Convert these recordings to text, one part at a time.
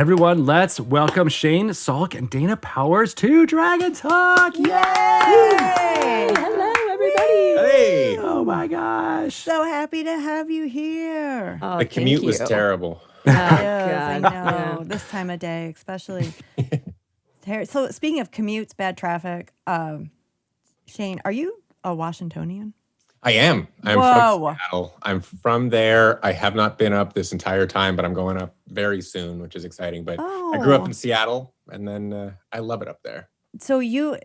Everyone, let's welcome Shane, Salk, and Dana Powers to Dragon Talk. Yay! Hello, everybody. Hey. Oh my gosh. So happy to have you here. Oh, The commute was terrible. It is, God. I know. This time of day, especially. So speaking of commutes, bad traffic, Shane, are you a Washingtonian? I am. I'm Whoa. from Seattle. I'm from there. I have not been up this entire time, but I'm going up very soon, which is exciting. But I grew up in Seattle, and then I love it up there. So I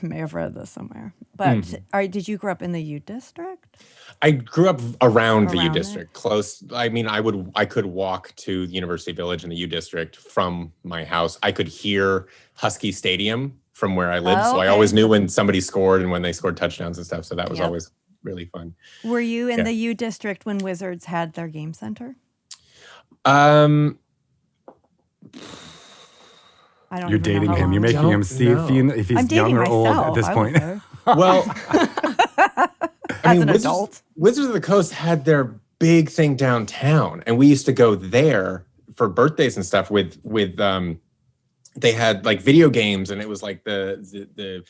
may have read this somewhere, but did you grow up in the U District? I grew up around the U Around District, close. I mean, I could walk to the University Village in the U District from my house. I could hear Husky Stadium from where I lived, so I always knew when somebody scored and when they scored touchdowns and stuff. So that was always really fun. Were you in the U District when Wizards had their game center? You're dating him. You're making him see if he's young or old at this point. Well, as an adult. Wizards of the Coast had their big thing downtown, and we used to go there for birthdays and stuff with they had like video games, and it was like the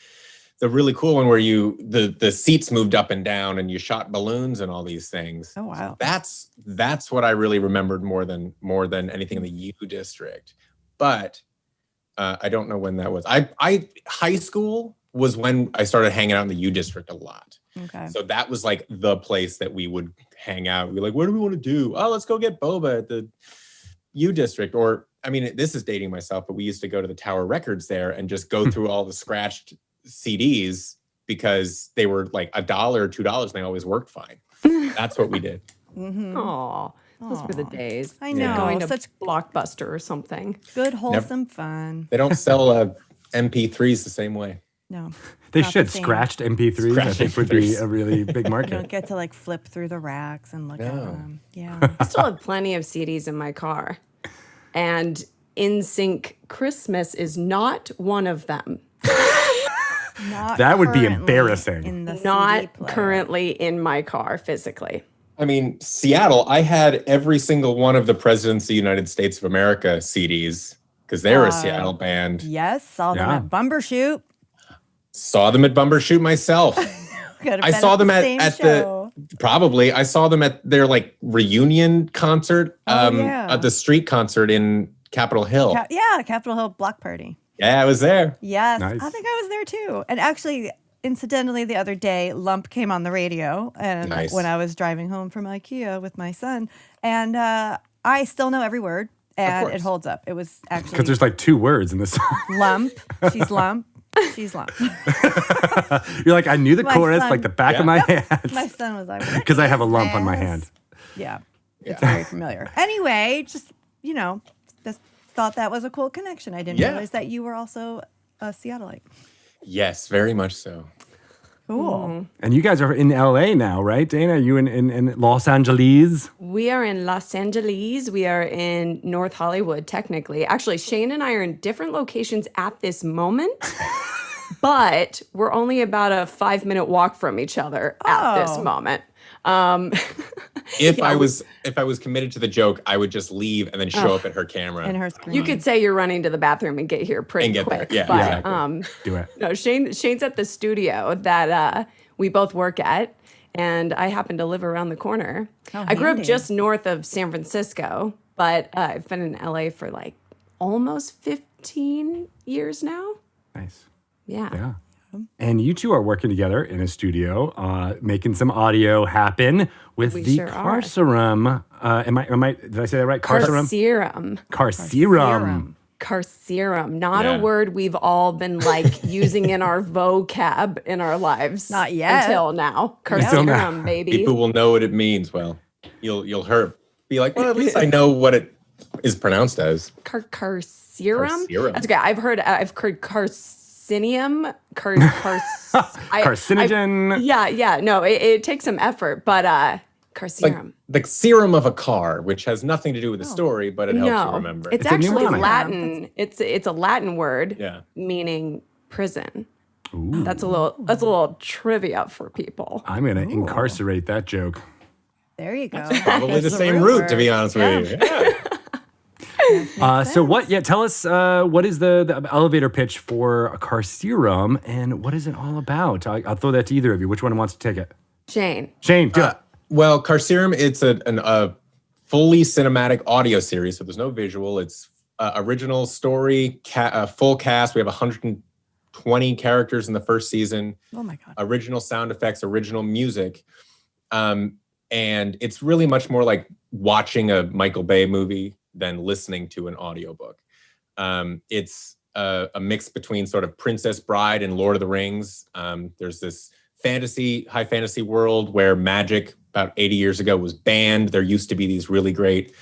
really cool one where the seats moved up and down and you shot balloons and all these things. Oh wow. So that's what I really remembered more than anything in the U District. But I don't know when that was. High school was when I started hanging out in the U District a lot. Okay. So that was like the place that we would hang out. We're like, what do we want to do? Oh, let's go get boba at the U District. Or, I mean, this is dating myself, but we used to go to the Tower Records there and just go through all the scratched CDs because they were like $1 or $2 and they always worked fine. That's what we did. Aw, those were the days. I know. Going to Such Blockbuster or something. good, wholesome fun. They don't sell MP3s the same way. No. They not should. the same. Scratched MP3s, I Scratched think, would be MP3s. a really big You don't market. get to like flip through the racks and look at No. them. Yeah. I still have plenty of CDs in my car. And In Sync Christmas is not one of them. Not That would be currently embarrassing. In the CD Not player. currently in my car physically. I mean, Seattle, I had every single one of the Presidents of the United States of America CDs because they're a Seattle band. Yes, saw them Yeah. at Bumbershoot. Saw them at Bumbershoot myself. I saw them at I saw them at their like reunion concert, at the street concert in Capitol Hill. Capitol Hill Block Party. Yeah, I was there. Yes, Nice. I think I was there too. And actually, incidentally, the other day, Lump came on the radio, and Nice. when I was driving home from IKEA with my son, and I still know every word, and course. it holds up. It was actually Because there's like 2 words in this song. Lump. She's Lump. She's Lump. You're like, I knew the My chorus son- like the back of my hand. My son was like, Because I have a lump on my hand. Yeah, it's very familiar. Anyway, just thought that was a cool connection. I didn't realize that you were also a Seattleite. Yes, very much so. Cool. And you guys are in LA now, right, Dana? Are you in Los Angeles? We are in Los Angeles. We are in North Hollywood, technically. Actually, Shane and I are in different locations at this moment, but we're only about a 5-minute walk from each other at this moment. If I was committed to the joke, I would just leave and then show up at her camera. And her screen. You could say you're running to the bathroom and get here pretty And get there. quick. Yeah, but, exactly. Do it. No, Shane's at the studio that we both work at, and I happen to live around the corner. How I grew up handy. just north of San Francisco, but I've been in LA for like almost 15 years now. Nice. Yeah. Yeah. And you two are working together in a studio, making some audio happen with We the sure are. Carcerem. Did I say that right? Carcerem. Carcerem. Carcerem. Carcerem. Not Yeah. a word we've all been like using in our vocab in our lives. Not yet. Until now. Until now. Carcerem, baby. People will know what it means. Well, you'll be like, well, at least I know what it is pronounced as. Carcerem? Carcerem. That's okay. I've heard carcinium. Carcinogen. Yeah. No, it takes some effort, but Like carcerem. the serum of a car, which has nothing to do with the story, but it helps you remember. It's It's a actually mnemonic. Latin. It's a Latin word Yeah. meaning prison. That's a little trivia for people. I'm going to incarcerate that joke. There you go. Probably the That's same root root, word. to be honest with you. Yeah. So what? Yeah, tell us what is the elevator pitch for Carcerem and what is it all about? I'll throw that to either of you. Which one wants to take it? Shane. Shane, do it. Well, Carcerem, it's a fully cinematic audio series, so there's no visual. It's original story, full cast. We have 120 characters in the first season. Oh my God. Original sound effects, original music. And it's really much more like watching a Michael Bay movie than listening to an audiobook. It's a mix between sort of Princess Bride and Lord of the Rings. There's this high fantasy world where magic about 80 years ago was banned. There used to be these really great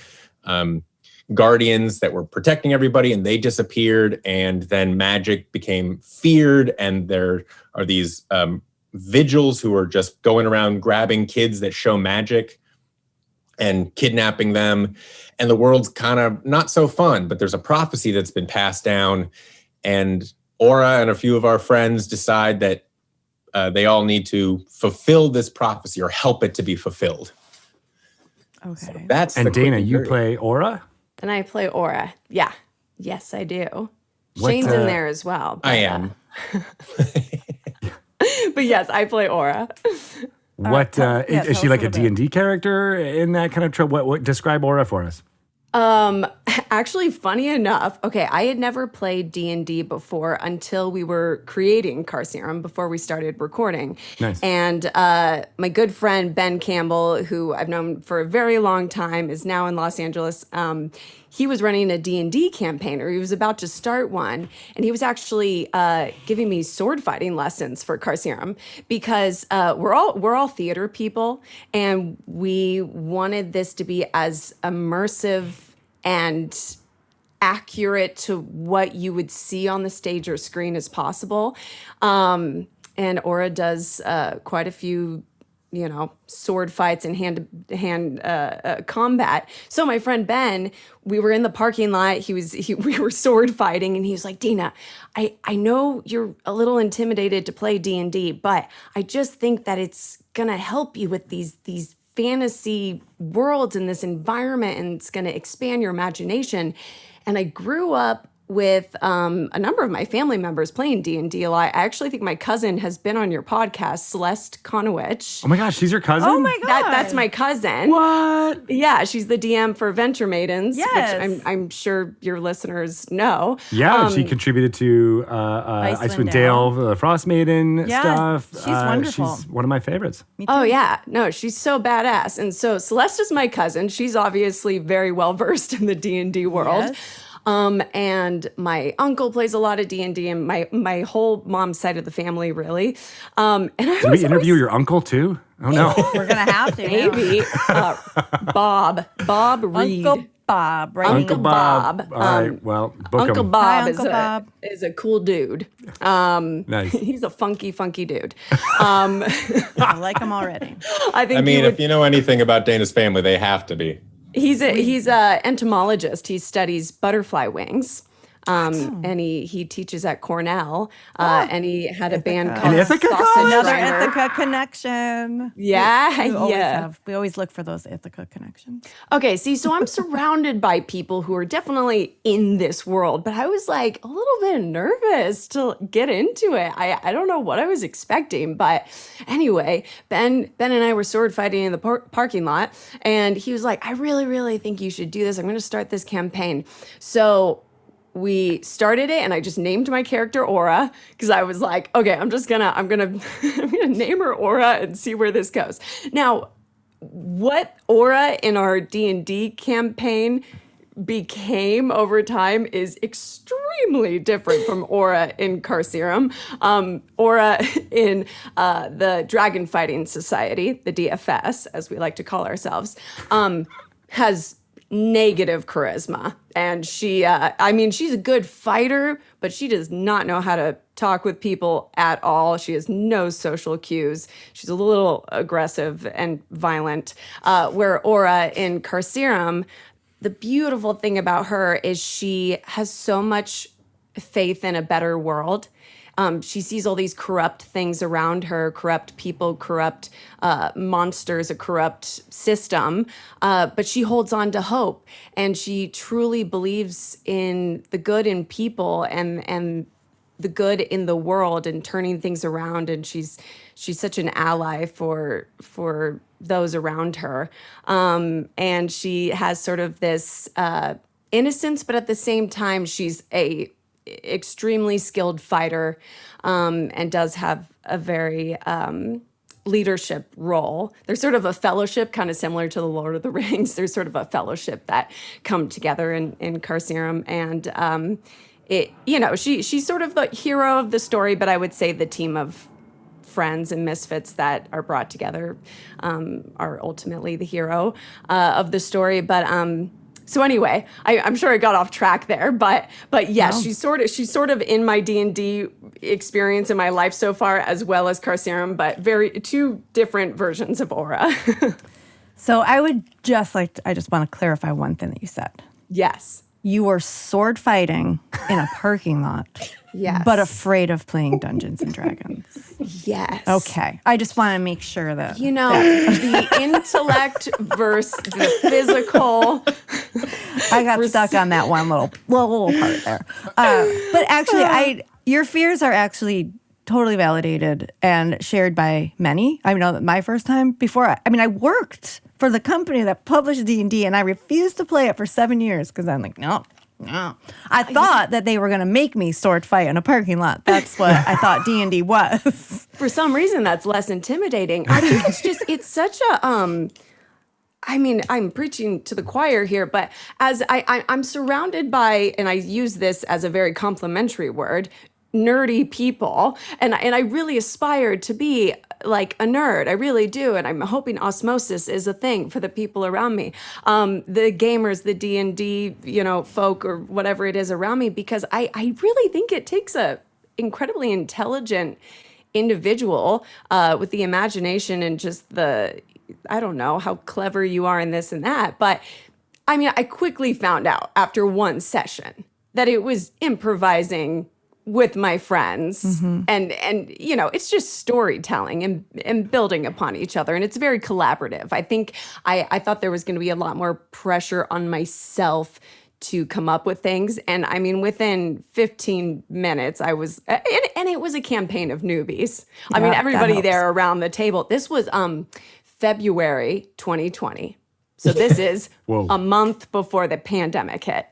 guardians that were protecting everybody, and they disappeared. And then magic became feared, and there are these vigils who are just going around grabbing kids that show magic and kidnapping them. And the world's kind of not so fun, but there's a prophecy that's been passed down. And Ora and a few of our friends decide that they all need to fulfill this prophecy or help it to be fulfilled. Okay. So that's And the Dana, quick you and dirty. play Ora? And I play Aura. Yeah. Yes, I do. What, Shane's in there as well. I am. But yes, I play Aura. What tell is us she a like a little bit. D&D character in that kind of trope? What describe Ora for us? Actually, funny enough, okay, I had never played D&D before until we were creating Carcerem, before we started recording. Nice. And my good friend Ben Campbell, who I've known for a very long time, is now in Los Angeles. He was running a D&D campaign, or he was about to start one, and he was actually giving me sword fighting lessons for Carcerem because we're all theater people, and we wanted this to be as immersive and accurate to what you would see on the stage or screen as possible. And Aura does quite a few, sword fights and hand-to-hand combat. So my friend Ben, we were in the parking lot. We were sword fighting, and he was like, "Dina, I know you're a little intimidated to play D&D, but I just think that it's gonna help you with these fantasy worlds in this environment, and it's going to expand your imagination." And I grew up with a number of my family members playing D&D a lot. I actually think my cousin has been on your podcast, Celeste Konowich. Oh my gosh, she's your cousin? Oh my God. That's my cousin. What? Yeah, she's the DM for Venture Maidens, Yes. which I'm sure your listeners know. Yeah, she contributed to Icewind Dale, the Frost Maiden Yeah, stuff. she's wonderful. She's one of my favorites. Me too. Oh yeah, no, she's so badass. And so Celeste is my cousin. She's obviously very well versed in the D&D world. Yes. And my uncle plays a lot of D&D, and my whole mom's side of the family, really. And I Did was we interview always, your uncle too? Oh no. We're going to have to. now. maybe Bob Reed. Uncle Bob, right? Uncle Bob. All right, well, book Uncle him. Bob, Hi, is, Uncle a, Bob. is a cool dude. Nice. He's a funky dude. I like him already. I think I mean, he would, if you know anything about Dana's family, they have to be. he's a entomologist. He studies butterfly wings. And he teaches at Cornell, and he had a band Ithaca. called An Ithaca Sausage college? Another Grinder. Ithaca connection. Yeah, We always yeah. have. We always look for those Ithaca connections. Okay, see, so I'm surrounded by people who are definitely in this world, but I was like a little bit nervous to get into it. I don't know what I was expecting, but anyway, Ben and I were sword fighting in the parking lot, and he was like, "I really, really think you should do this. I'm going to start this campaign." So we started it, and I just named my character Aura because I was like, okay, I'm gonna I'm gonna name her Aura and see where this goes. Now, what Aura in our D&D campaign became over time is extremely different from Aura in Carcerem. Aura in the Dragon Fighting Society, the DFS, as we like to call ourselves, has negative charisma. And she's a good fighter, but she does not know how to talk with people at all. She has no social cues. She's a little aggressive and violent. Where Aura in Carcerem, the beautiful thing about her is she has so much faith in a better world. she sees all these corrupt things around her, corrupt people, corrupt monsters, a corrupt system, but she holds on to hope, and she truly believes in the good in people and the good in the world and turning things around. And she's such an ally for those around her. And she has sort of this innocence, but at the same time, she's a extremely skilled fighter, and does have a very leadership role. There's sort of a fellowship, kind of similar to the Lord of the Rings. There's sort of a fellowship that come together in Carcerem, and she's sort of the hero of the story, but I would say the team of friends and misfits that are brought together are ultimately the hero of the story. But so anyway, I'm sure I got off track there, but yes, she's sort of in my D&D experience in my life so far, as well as Carcerem, but two different versions of Ora. So I just want to clarify one thing that you said. Yes. You were sword fighting in a parking lot. Yes. But afraid of playing Dungeons and Dragons. Yes. Okay. I just want to make sure that... the intellect versus the physical. I got stuck on that one little part there. But actually, your fears are actually totally validated and shared by many. I know that my first time before, I worked for the company that published D&D, and I refused to play it for 7 years because I'm like, no. I thought that they were going to make me sword fight in a parking lot. That's what I thought D&D was. For some reason, that's less intimidating. I think it's such a, I'm preaching to the choir here, but as I'm surrounded by, and I use this as a very complimentary word, nerdy people, and I really aspire to be like a nerd. I really do, and I'm hoping osmosis is a thing for the people around me, the gamers, the D&D, folk or whatever it is around me, because I really think it takes a incredibly intelligent individual with the imagination and just I don't know how clever you are in this and that, but I quickly found out after one session that it was improvising with my friends, and it's just storytelling and building upon each other, and it's very collaborative. I think I thought there was going to be a lot more pressure on myself to come up with things, and within 15 minutes I was, and it was a campaign of newbies. Everybody there around the table. This was February 2020, so this is a month before the pandemic hit.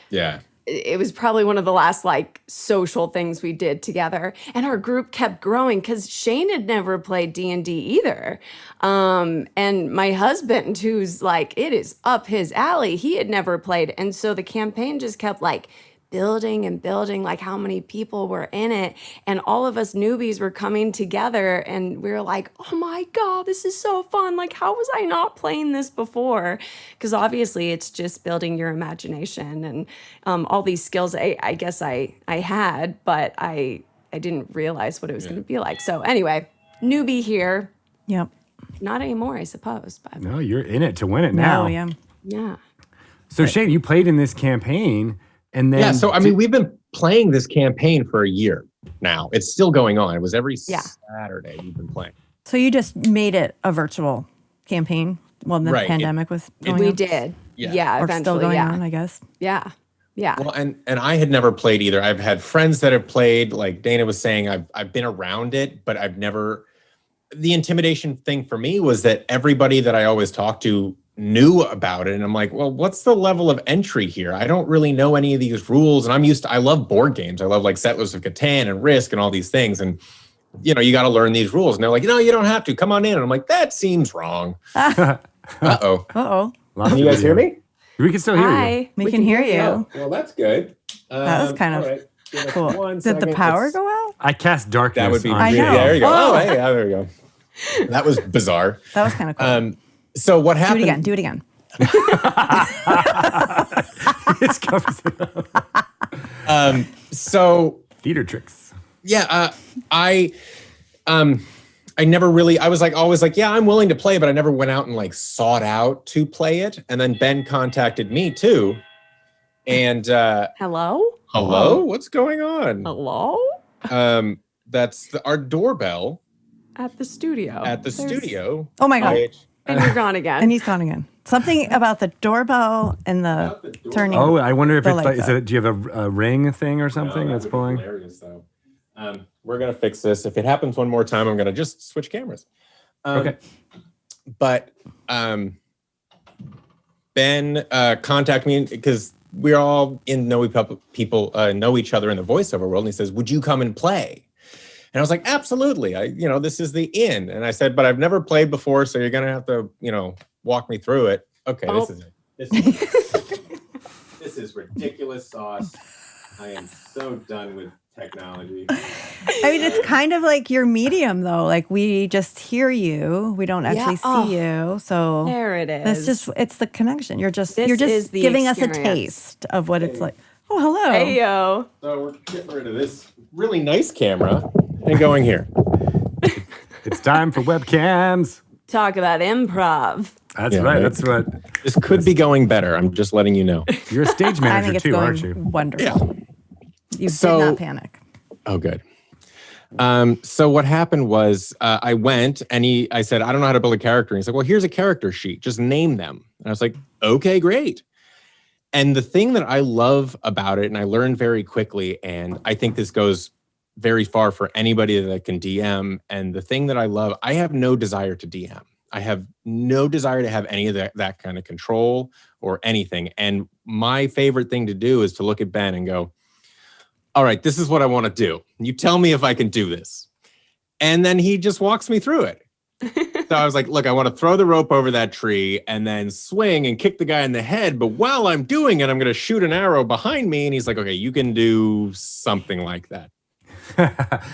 Yeah. It was probably one of the last social things we did together, and our group kept growing because Shane had never played D&D either, and my husband, who's it is up his alley, he had never played, and so the campaign just kept building and building, how many people were in it, and all of us newbies were coming together, and we were like, oh my God, this is so fun, how was I not playing this before? Because obviously it's just building your imagination and all these skills I guess I had, but I didn't realize what it was going to be like. So anyway, newbie here. Yep. Not anymore, I suppose. But No, you're in it to win it now. Yeah. So Shane, you played in this campaign. And then, so we've been playing this campaign for a year now. It's still going on. It was every Saturday we've been playing. So you just made it a virtual campaign while the pandemic was going on? We did. Yeah, or eventually. Still going on, I guess. Yeah. Well, and I had never played either. I've had friends that have played, like Dana was saying, I've been around it, but I've never. The intimidation thing for me was that everybody that I always talked to knew about it, and I'm like, well, what's the level of entry here? I don't really know any of these rules, and I love board games. I love Settlers of Catan and Risk and all these things, and you got to learn these rules. And they're like, no, you don't have to. Come on in. And I'm like, that seems wrong. Uh-oh. Can you guys hear me? We can still hear you. We can hear you. Oh, well, that's good. That was kind of cool. Did the power go out? I cast darkness. That would be on really, know. there you go. Oh. Oh, hey, there we go. That was bizarre. That was kind of cool. So what happened? Do it again. This covers it up. So theater tricks. Yeah, I never really. I was always yeah, I'm willing to play, but I never went out and sought out to play it. And then Ben contacted me too, and Hello? what's going on? Hello? That's our doorbell At the studio. at the studio. Oh my God. And you're gone again. And he's gone again. Something about the doorbell and the turning. Oh, I wonder if the it's like, lights do you have a ring thing or something that's pulling? Hilarious, though. We're gonna fix this. If it happens one more time, I'm gonna just switch cameras. Okay. But Ben contacted me because we're all know each other in the voiceover world, and he says, "Would you come and play?" And I was like, "Absolutely! This is the inn." And I said, "But I've never played before, so you're gonna have to, walk me through it." Okay, This is it. This is ridiculous sauce. I am so done with technology. I mean, it's kind of like your medium, though. Like, we just hear you. We don't actually see you. So there it is. It's the connection. You're just is the giving us a experience. taste of what it's like. Oh, hello. Hey, yo. So we're getting rid of this really nice camera and going here. It's time for webcams. Talk about improv. That's right. That's what. This could be going better. I'm just letting you know. You're a stage I think manager it's too, going aren't you? wonderful. Yeah. You So- did not panic. Oh, good. So what happened was I went and I said, "I don't know how to build a character." And he's like, "Well, here's a character sheet. Just name them." And I was like, "Okay, great." And the thing that I love about it, and I learned very quickly, and I think this goes very far for anybody that can DM. And the thing that I love, I have no desire to DM. I have no desire to have any of that kind of control or anything. And my favorite thing to do is to look at Ben and go, "All right, this is what I want to do. You tell me if I can do this." And then he just walks me through it. So I was like, "Look, I want to throw the rope over that tree and then swing and kick the guy in the head. But while I'm doing it, I'm going to shoot an arrow behind me." And he's like, "Okay, you can do something like that."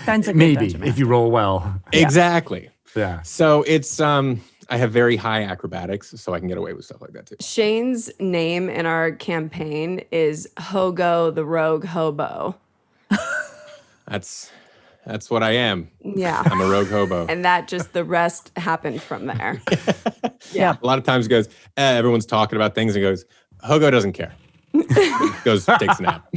Ben's a good Maybe Benjamin. if you roll well. Exactly. Yeah. So it's, I have very high acrobatics, so I can get away with stuff like that too. Shane's name in our campaign is Hogo the Rogue Hobo. That's what I am. Yeah. I'm a rogue hobo. And the rest happened from there. Yeah. A lot of times goes, everyone's talking about things and goes, Hogo doesn't care. Goes, takes a nap.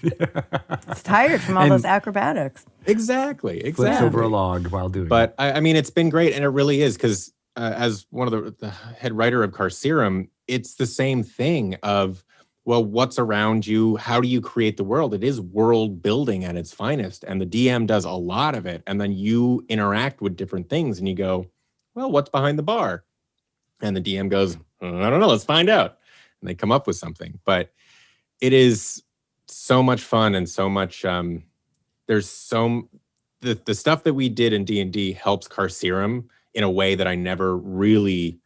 It's tired from all those acrobatics. Exactly. Flips over a log while doing it. But I mean, it's been great, and it really is, because as one of the head writer of Carcerem, it's the same thing of, well, what's around you? How do you create the world? It is world building at its finest, and the DM does a lot of it. And then you interact with different things, and you go, well, what's behind the bar? And the DM goes, I don't know, let's find out. And they come up with something. But it is so much fun, and so much, there's the stuff that we did in D&D helps Carcerem in a way that I never really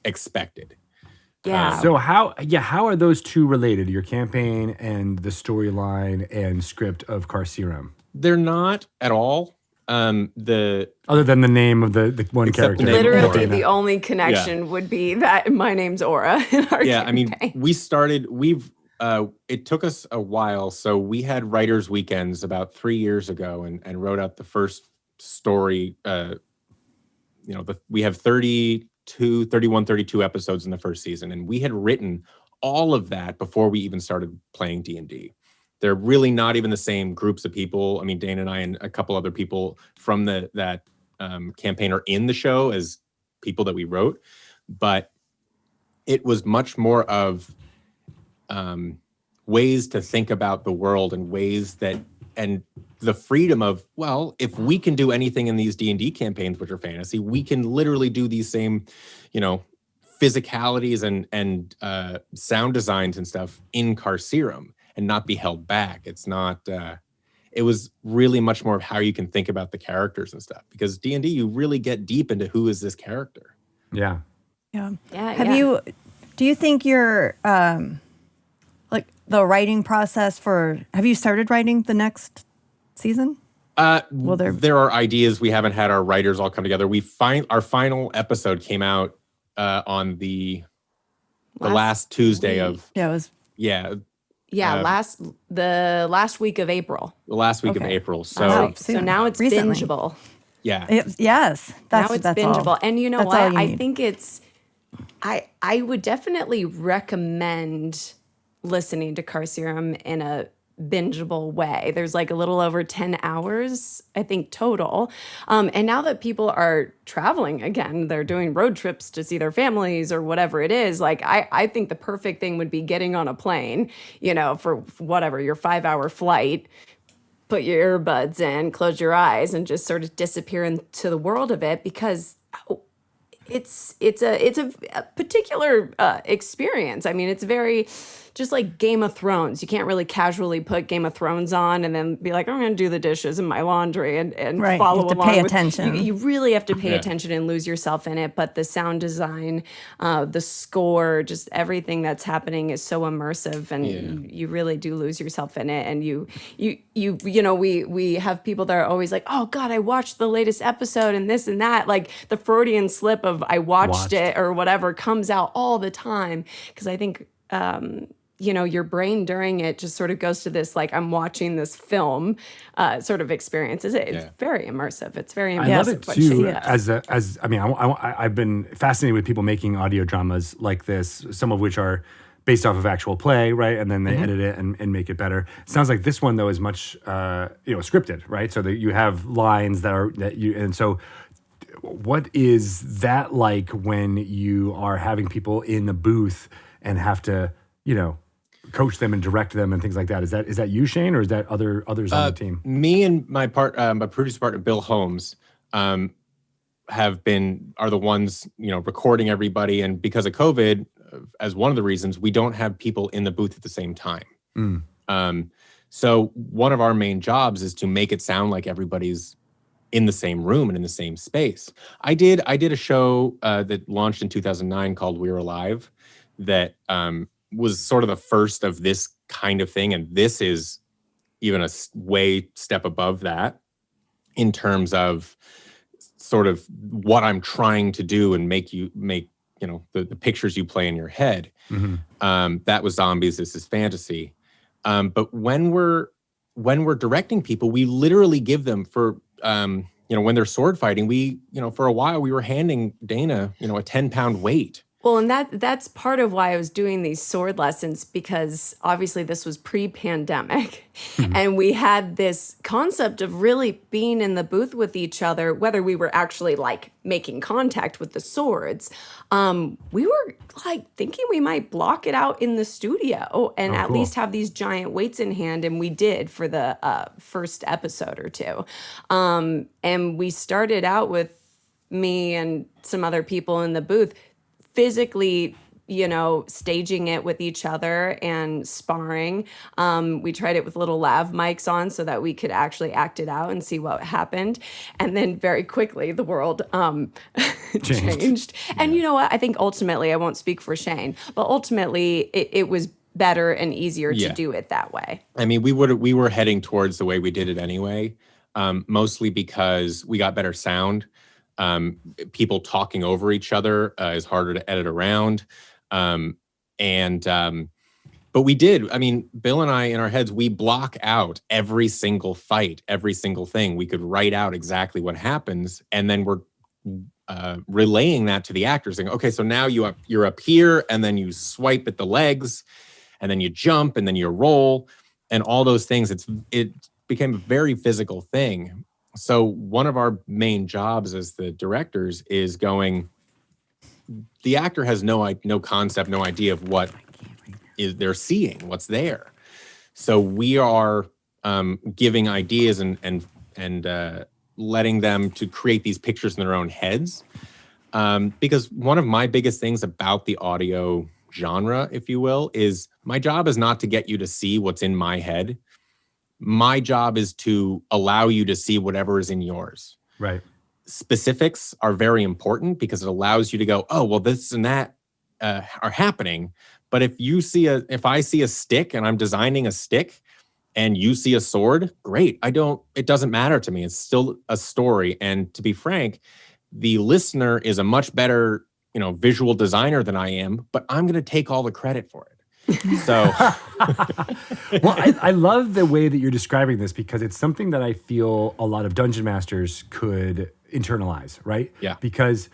expected. Yeah. So how are those two related? Your campaign and the storyline and script of Carcerem? They're not at all. Other than the name of the one Except the character. name. Literally, Ora. the only connection would be that my name's Ora in our I mean, campaign. it took us a while. So we had writers' weekends about 3 years ago and wrote out the first story. We have 32 episodes in the first season. And we had written all of that before we even started playing D&D. They're really not even the same groups of people. I mean, Dane and I and a couple other people from that campaign are in the show as people that we wrote. But it was much more of ways to think about the world, and ways that, and the freedom of, well, if we can do anything in these D&D campaigns, which are fantasy, we can literally do these same, physicalities and sound designs and stuff in Carcerem and not be held back. It's not, it was really much more of how you can think about the characters and stuff, because D&D, you really get deep into who is this character. Yeah. Yeah. Yeah. Do you think you're, like the writing process have you started writing the next season? There are ideas. We haven't had our writers all come together. Our final episode came out on the last Tuesday of Yeah, it was. The last week of April. The last week of Okay. April. So Oh, So now it's Recently. bingeable. yeah, Yes, Now it's that's bingeable. all. And you know That's all what? you I need. think I would definitely recommend listening to Carcerem in a bingeable way. There's like a little over 10 hours, I think, total. And now that people are traveling again, they're doing road trips to see their families or whatever it is, like I think the perfect thing would be getting on a plane, for whatever, your 5-hour flight, put your earbuds in, close your eyes, and just sort of disappear into the world of it, because it's a particular experience. I mean, it's very just like Game of Thrones. You can't really casually put Game of Thrones on and then be like, I'm going to do the dishes and my laundry and Right. follow You have to along. pay attention. You really have to pay attention and lose yourself in it. But the sound design, the score, just everything that's happening is so immersive, and you really do lose yourself in it. And we have people that are always like, oh God, I watched the latest episode and this and that. Like the Freudian slip of I watched it or whatever comes out all the time, because I think your brain during it just sort of goes to this, like, I'm watching this film sort of experience. It's very immersive. It's very immersive. I love it too. I've been fascinated with people making audio dramas like this, some of which are based off of actual play, right? And then they edit it and make it better. It sounds like this one though is much scripted, right? So that you have lines and so what is that like when you are having people in the booth and have to, coach them and direct them and things like that? Is that you, Shane, or is that others on the team? Me and my producer partner, Bill Holmes, are the ones, recording everybody. And because of COVID, as one of the reasons, we don't have people in the booth at the same time. So one of our main jobs is to make it sound like everybody's in the same room and in the same space. I did a show that launched in 2009 called We're Alive that was sort of the first of this kind of thing. And this is even a way step above that in terms of sort of what I'm trying to do and make the pictures you play in your head. That was zombies. This is fantasy. But when we're directing people, we literally give them when they're sword fighting, for a while we were handing Dana, a 10-pound weight. Well, and that's part of why I was doing these sword lessons, because obviously this was pre-pandemic and we had this concept of really being in the booth with each other, whether we were actually like making contact with the swords. We were like thinking we might block it out in the studio and at least have these giant weights in hand. And we did for the first episode or two. And we started out with me and some other people in the booth, physically, staging it with each other and sparring. We tried it with little lav mics on so that we could actually act it out and see what happened. And then very quickly, the world changed. And you know what? I think ultimately, I won't speak for Shane, but ultimately it was better and easier to do it that way. I mean, we were heading towards the way we did it anyway, mostly because we got better sound. People talking over each other is harder to edit around. But we did. I mean, Bill and I, in our heads, we block out every single fight, every single thing. We could write out exactly what happens, and then we're relaying that to the actors, saying, "Okay, so now you're up here, and then you swipe at the legs, and then you jump, and then you roll, and all those things." It became a very physical thing. So one of our main jobs as the directors is going, the actor has no concept, no idea of what they're seeing, what's there. So we are giving ideas and letting them to create these pictures in their own heads. Because one of my biggest things about the audio genre, if you will, is my job is not to get you to see what's in my head. My job is to allow you to see whatever is in yours. Right. Specifics are very important because it allows you to go, oh, well, this and that are happening. But if I see a stick and I'm designing a stick and you see a sword, great. It doesn't matter to me. It's still a story. And to be frank, the listener is a much better, visual designer than I am, but I'm going to take all the credit for it. So, well, I love the way that you're describing this because it's something that I feel a lot of dungeon masters could internalize, right? Yeah. Because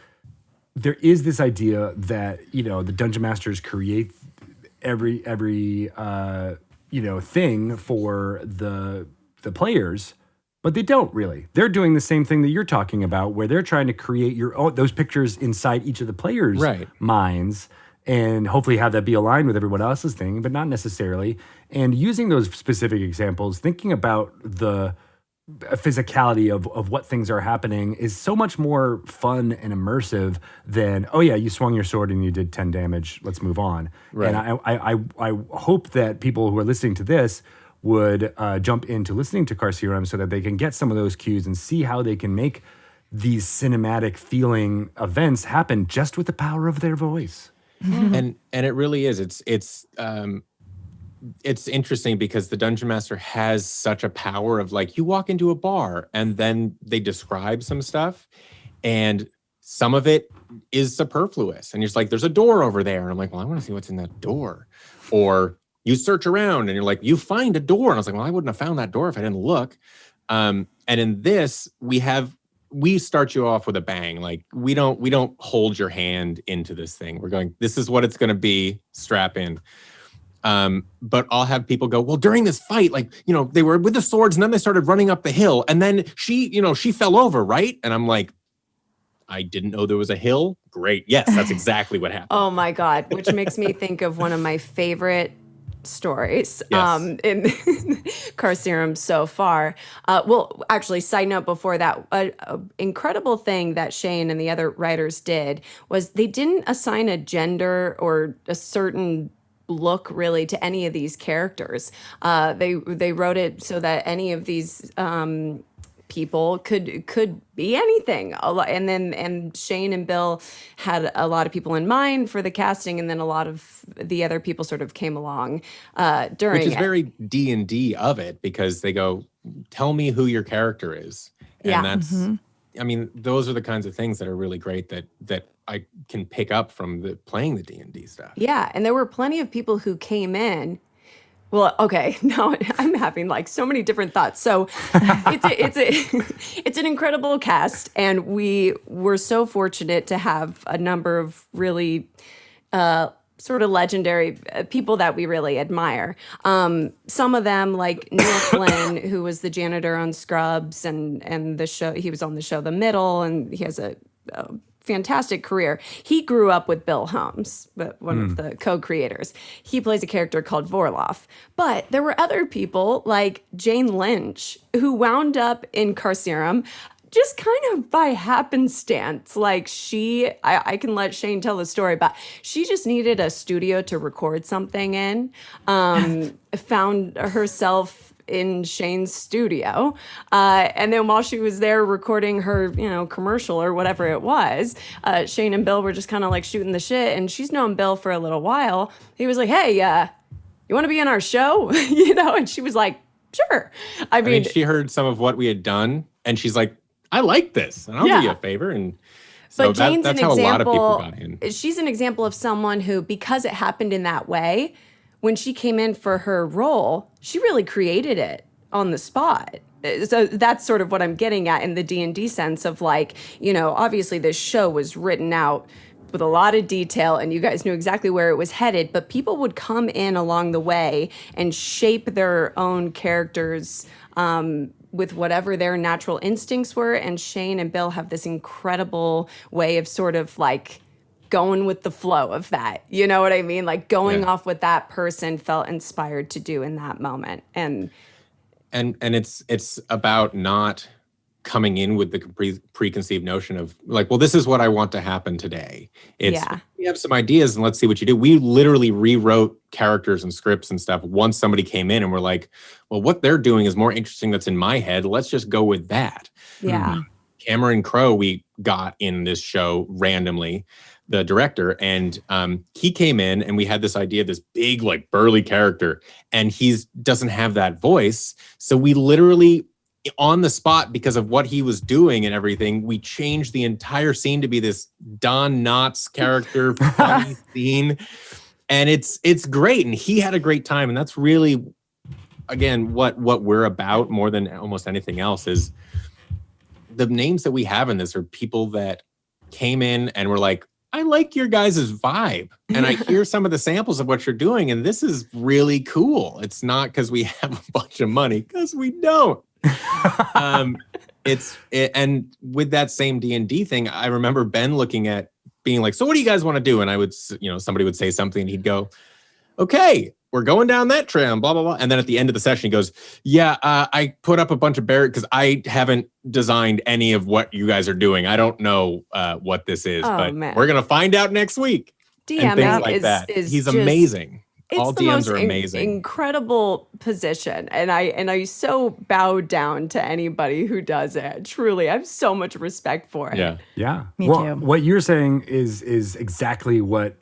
there is this idea that the dungeon masters create every thing for the players, but they don't really. They're doing the same thing that you're talking about, where they're trying to create those pictures inside each of the players' minds, and hopefully have that be aligned with everyone else's thing, but not necessarily. And using those specific examples, thinking about the physicality of what things are happening is so much more fun and immersive than, oh yeah, you swung your sword and you did 10 damage, let's move on. Right. And I hope that people who are listening to this would jump into listening to Carcerem so that they can get some of those cues and see how they can make these cinematic feeling events happen just with the power of their voice. And it really is. It's interesting because the Dungeon Master has such a power of, like, you walk into a bar and then they describe some stuff and some of it is superfluous. And you're just like, there's a door over there. And I'm like, well, I want to see what's in that door. Or you search around and you're like, you find a door. And I was like, well, I wouldn't have found that door if I didn't look. And in this, we start you off with a bang. Like, we don't hold your hand into this thing. We're going, this is what it's going to be. Strap in. But I'll have people go, well, during this fight, like, they were with the swords and then they started running up the hill and then she fell over, right? And I'm like, I didn't know there was a hill. Great. Yes, that's exactly what happened. Oh my God. Which makes me think of one of my favorite stories in Carcerem so far. Well, actually, side note before that, an incredible thing that Shane and the other writers did was they didn't assign a gender or a certain look really to any of these characters. They wrote it so that any of these people could be anything. And Shane and Bill had a lot of people in mind for the casting, and then a lot of the other people sort of came along during it. Which is very D&D of it, because they go, tell me who your character is. And that's, I mean, those are the kinds of things that are really great that I can pick up from playing the D&D stuff. Yeah, and there were plenty of people who came in. Well, okay, now I'm having like so many different thoughts. So it's an incredible cast, and we were so fortunate to have a number of really sort of legendary people that we really admire. Some of them, like Neil Flynn, who was the janitor on Scrubs and the show, he was on the show The Middle, and he has a fantastic career. He grew up with Bill Holmes, one of the co-creators. He plays a character called Vorloff. But there were other people like Jane Lynch, who wound up in Carcerem just kind of by happenstance. Like I can let Shane tell the story, but she just needed a studio to record something in, found herself in Shane's studio. And then while she was there recording her, commercial or whatever it was, Shane and Bill were just kind of like shooting the shit. And she's known Bill for a little while. He was like, hey, you want to be in our show? And she was like, sure. I mean, she heard some of what we had done and she's like, I like this and I'll do you a favor. And so but Jane's that's an how example, a lot of people got in. She's an example of someone who, because it happened in that way, when she came in for her role, she really created it on the spot. So that's sort of what I'm getting at in the D&D sense of, like, obviously this show was written out with a lot of detail and you guys knew exactly where it was headed, but people would come in along the way and shape their own characters with whatever their natural instincts were. And Shane and Bill have this incredible way of sort of like going with the flow of that. You know what I mean? Like going off what that person felt inspired to do in that moment. And it's about not coming in with the preconceived notion of like, well, this is what I want to happen today. We have some ideas and let's see what you do. We literally rewrote characters and scripts and stuff once somebody came in and we're like, well, what they're doing is more interesting that's in my head. Let's just go with that. Yeah. Cameron Crowe we got in this show randomly, the director, and he came in and we had this idea of this big, like, burly character, and he doesn't have that voice. So we literally, on the spot, because of what he was doing and everything, we changed the entire scene to be this Don Knotts character funny scene. And it's great. And he had a great time. And that's really, again, what we're about more than almost anything else is the names that we have in this are people that came in and were like, I like your guys' vibe. And I hear some of the samples of what you're doing, and this is really cool. It's not because we have a bunch of money, because we don't. And with that same D&D thing, I remember Ben looking at being like, so what do you guys want to do? And I would, somebody would say something and he'd go, okay, we're going down that trail and blah, blah, blah. And then at the end of the session, he goes, yeah, I put up a bunch of barriers because I haven't designed any of what you guys are doing. I don't know what this is, but we're going to find out next week. DMing things like that. He's amazing. All DMs are amazing. Incredible position. And I so bow down to anybody who does it. Truly, I have so much respect for it. Yeah. Yeah. Me too. What you're saying is exactly what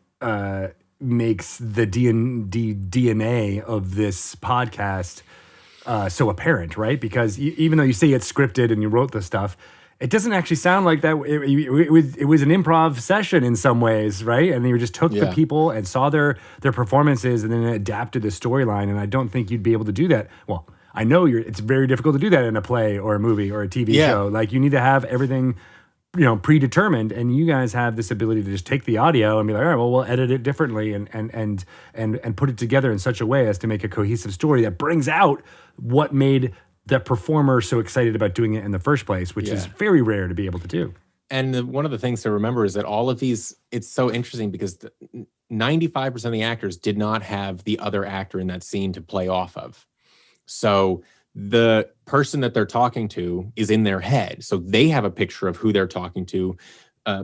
makes the D&D DNA of this podcast so apparent, right? Because even though you say it's scripted and you wrote the stuff, it doesn't actually sound like that. It was an improv session in some ways, right? And you just took the people and saw their performances and then adapted the storyline. And I don't think you'd be able to do that. Well, I know it's very difficult to do that in a play or a movie or a TV show. Like you need to have everything predetermined, and you guys have this ability to just take the audio and be like, all right, well, we'll edit it differently and put it together in such a way as to make a cohesive story that brings out what made the performer so excited about doing it in the first place, which is very rare to be able to do. And one of the things to remember is that all of these, it's so interesting because 95% of the actors did not have the other actor in that scene to play off of. So the person that they're talking to is in their head. So they have a picture of who they're talking to.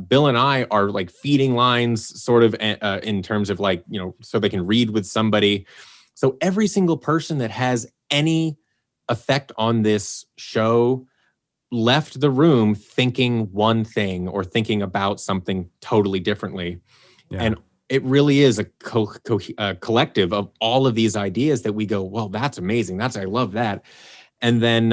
Bill and I are like feeding lines sort of in terms of like, so they can read with somebody. So every single person that has any effect on this show left the room thinking one thing or thinking about something totally differently. Yeah. And it really is a collective of all of these ideas that we go, well, that's amazing. I love that. And then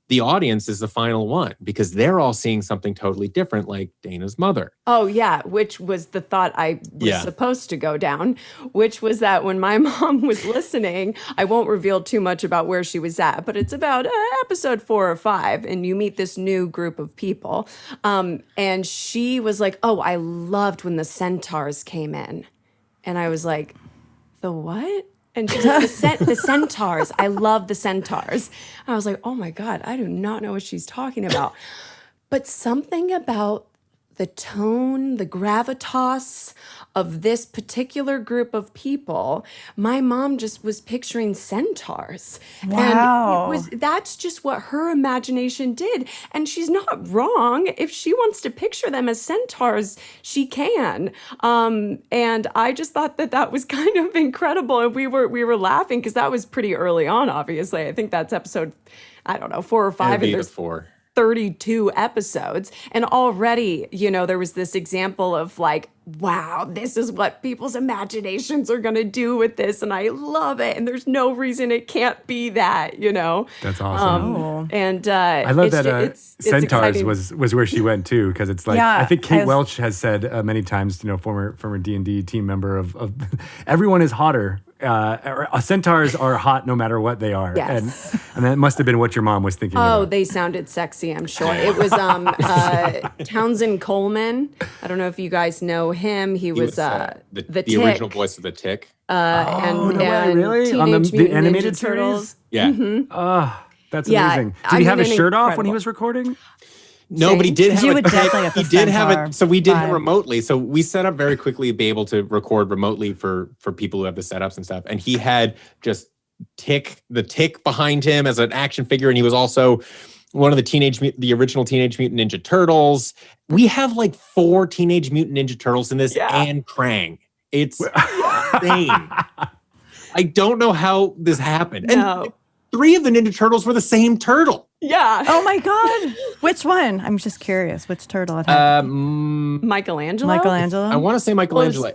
the audience is the final one because they're all seeing something totally different, like Dana's mother. Oh, yeah, which was the thought I was supposed to go down, which was that when my mom was listening, I won't reveal too much about where she was at, but it's about episode 4 or 5, and you meet this new group of people. And she was like, oh, I loved when the centaurs came in. And I was like, the what? And she's like, the centaurs. I love the centaurs. And I was like, oh my God, I do not know what she's talking about. But something about the tone, the gravitas of this particular group of people, my mom just was picturing centaurs. Wow. And that's just what her imagination did. And she's not wrong. If she wants to picture them as centaurs, she can. And I just thought that was kind of incredible. And we were laughing because that was pretty early on, obviously. I think that's episode, 4 or 5. And there's 4. 32 episodes. And already, there was this example of like, wow, this is what people's imaginations are going to do with this. And I love it. And there's no reason it can't be that, That's awesome. And I love that it's centaurs exciting. was where she went too. Because it's like, Yeah, I think Kate Welch has said many times, former D&D team member of everyone is hotter. Centaurs are hot no matter what they are. Yes. And that must have been what your mom was thinking about. They sounded sexy, I'm sure. It was Townsend Coleman. I don't know if you guys know him. He was the the original voice of the Tick. And really? Teenage On the Mutant animated Ninja series? Turtles. Yeah. That's Yeah, amazing. Did he have his shirt off when he incredible. was recording? No, but he did have You a would definitely have the he did have centaur it. So we did it vibe. remotely. So we set up very quickly to be able to record remotely for people who have the setups and stuff. And he had just the Tick behind him as an action figure. And he was also one of the original Teenage Mutant Ninja Turtles. We have like 4 Teenage Mutant Ninja Turtles in this and Krang. It's insane. I don't know how this happened. No. And 3 of the Ninja Turtles were the same turtle. Yeah. Oh my God. Which one? I'm just curious. Which turtle it had? Michelangelo? Michelangelo? I want to say Michelangelo.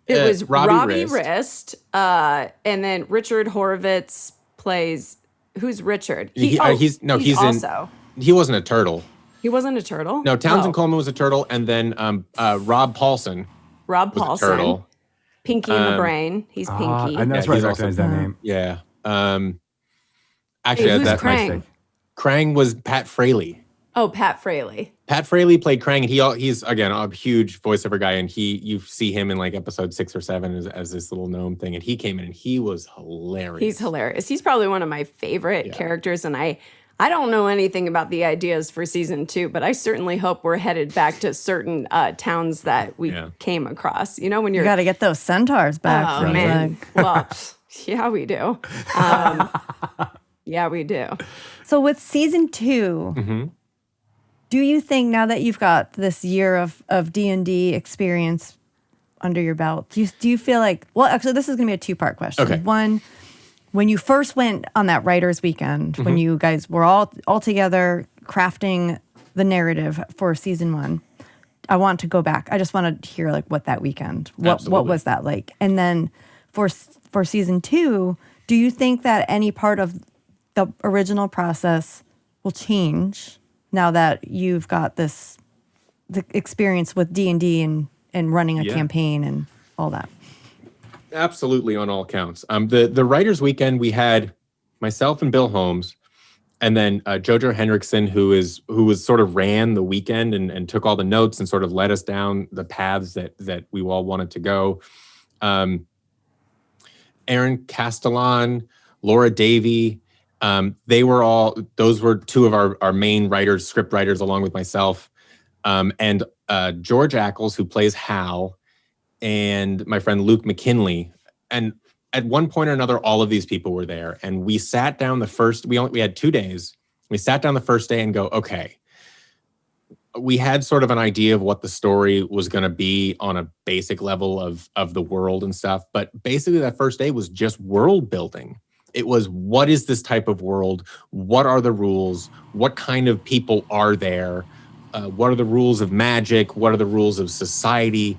It was Robbie Rist. Rist. And then Richard Horvitz plays. Who's Richard? He wasn't a turtle. He wasn't a turtle? No, Townsend Coleman was a turtle, and then Rob Paulson Rob was Paulson. a turtle. Pinky in the Brain. He's Pinky. And that's why I he's recognize also- that name. Yeah. Actually, Hey, who's that's my Krang? thing. Krang was Pat Fraley. Oh, Pat Fraley. Pat Fraley played Krang, and he's again a huge voiceover guy, and you see him in like episode 6 or 7 as this little gnome thing, and he came in and he was hilarious. He's hilarious. He's probably one of my favorite characters, and I don't know anything about the ideas for season 2, but I certainly hope we're headed back to certain towns that we came across. You know, when You got to get those centaurs back. Oh, man. Well, yeah, we do. Yeah, we do. So with season 2, do you think now that you've got this year of D&D experience under your belt, do you feel like, well, actually, this is going to be a 2-part question. Okay. One, when you first went on that writer's weekend, when you guys were all together crafting the narrative for season 1, I want to go back. I just want to hear like what that weekend, what was that like? And then for season 2, do you think that any part of the original process will change now that you've got the experience with D&D and running a campaign and all that? Absolutely, on all counts. The writers' weekend, we had myself and Bill Holmes, and then Jojo Hendrickson, who sort of ran the weekend and took all the notes and sort of led us down the paths that we all wanted to go. Aaron Castellan, Laura Davey, those were 2 of our main writers, script writers, along with myself, and George Ackles, who plays Hal, and my friend Luke McKinley. And at one point or another, all of these people were there, and we sat down we had 2 days. We sat down the first day and go, okay, we had sort of an idea of what the story was going to be on a basic level of the world and stuff. But basically that first day was just world building. It was, what is this type of world? What are the rules? What kind of people are there? What are the rules of magic? What are the rules of society?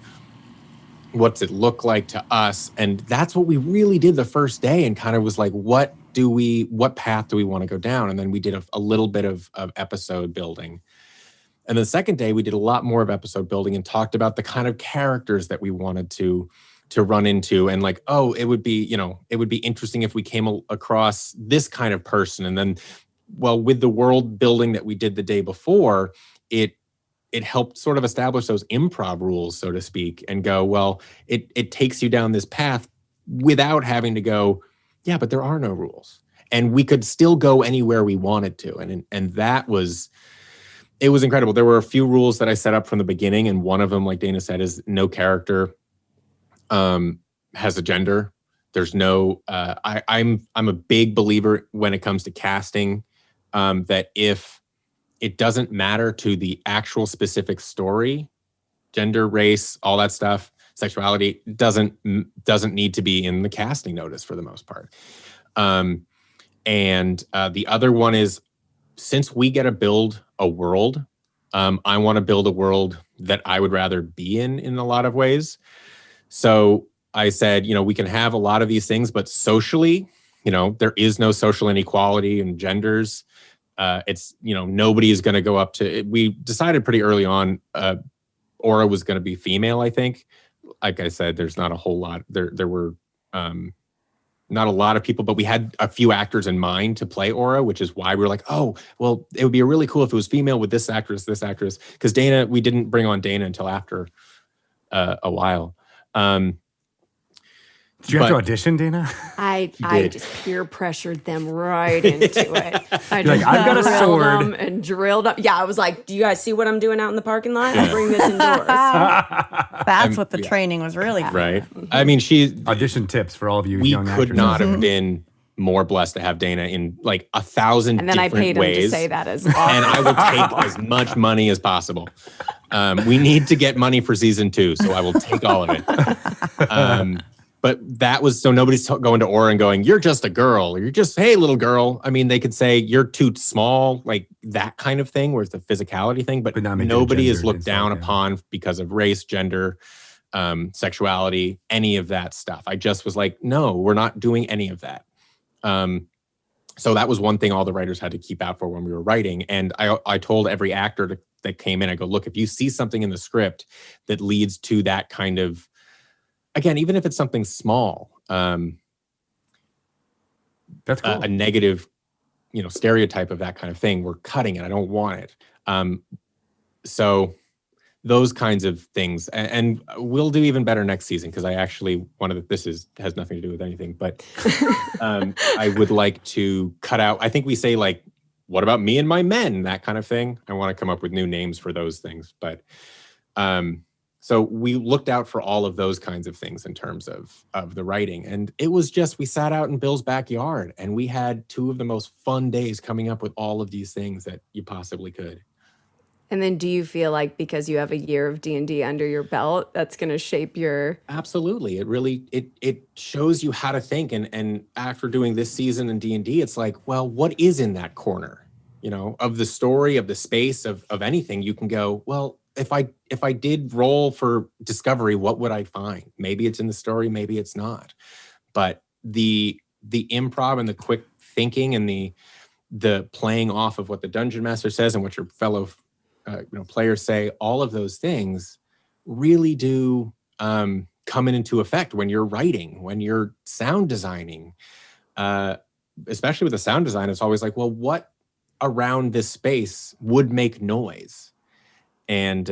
What's it look like to us? And that's what we really did the first day, and kind of was like, what path do we want to go down? And then we did a little bit of episode building. And the second day, we did a lot more of episode building and talked about the kind of characters that we wanted to run into, and like, oh, it would be interesting if we came across this kind of person. And then, well, with the world building that we did the day before, it helped sort of establish those improv rules, so to speak, and go, well, it takes you down this path without having to go, yeah, but there are no rules. And we could still go anywhere we wanted to. And that was, it was incredible. There were a few rules that I set up from the beginning, and one of them, like Dana said, is no character has a gender. There's no, I'm a big believer when it comes to casting, that if it doesn't matter to the actual specific story, gender, race, all that stuff, sexuality doesn't need to be in the casting notice for the most part. And the other one is, since we get to build a world, I want to build a world that I would rather be in a lot of ways. So I said, we can have a lot of these things, but socially, there is no social inequality in genders. It's, nobody is going to go up to, we decided pretty early on, Ora was going to be female, I think. Like I said, there's not a whole lot. There were not a lot of people, but we had a few actors in mind to play Ora, which is why we were like, oh, well, it would be really cool if it was female with this actress. Because Dana, we didn't bring on Dana until after a while. Did you have to audition, Dana? I just peer pressured them right into it. I You're just like, I've got a sword. them and drilled up. Yeah, I was like, do you guys see what I'm doing out in the parking lot? I'll bring this indoors. That's what the training was really for. Right. I mean, audition tips for all of you we young actors. could not have been more blessed to have Dana in like 1,000 and then different I paid ways. him to say that as well. And I will take as much money as possible. We need to get money for season 2, so I will take all of it. But that was, so nobody's going to Ora and going, you're just a girl, or you're just, hey, little girl. I mean, they could say you're too small, like that kind of thing, where it's the physicality thing, but nobody is looked down upon because of race, gender, sexuality, any of that stuff. I just was like, no, we're not doing any of that. So that was one thing all the writers had to keep out for when we were writing. And I told every actor that came in, I go, look, if you see something in the script that leads to that kind of, again, even if it's something small, that's cool. A negative, stereotype of that kind of thing, we're cutting it. I don't want it. So those kinds of things, and we'll do even better next season, because I actually has nothing to do with anything, but I would like to cut out. I think we say like, "What about me and my men?" That kind of thing. I want to come up with new names for those things, but so we looked out for all of those kinds of things in terms of the writing, and it was just we sat out in Bill's backyard and we had two of the most fun days coming up with all of these things that you possibly could. And then do you feel like because you have a year of D&D under your belt, that's going to shape your... Absolutely. It really, it shows you how to think. And after doing this season in D&D, it's like, well, what is in that corner, of the story, of the space, of anything? You can go, well, if I did roll for discovery, what would I find? Maybe it's in the story, maybe it's not. But the improv and the quick thinking and the playing off of what the dungeon master says and what your fellow players say, all of those things really do come into effect when you're writing, when you're sound designing. Especially with the sound design, it's always like, well, what around this space would make noise? And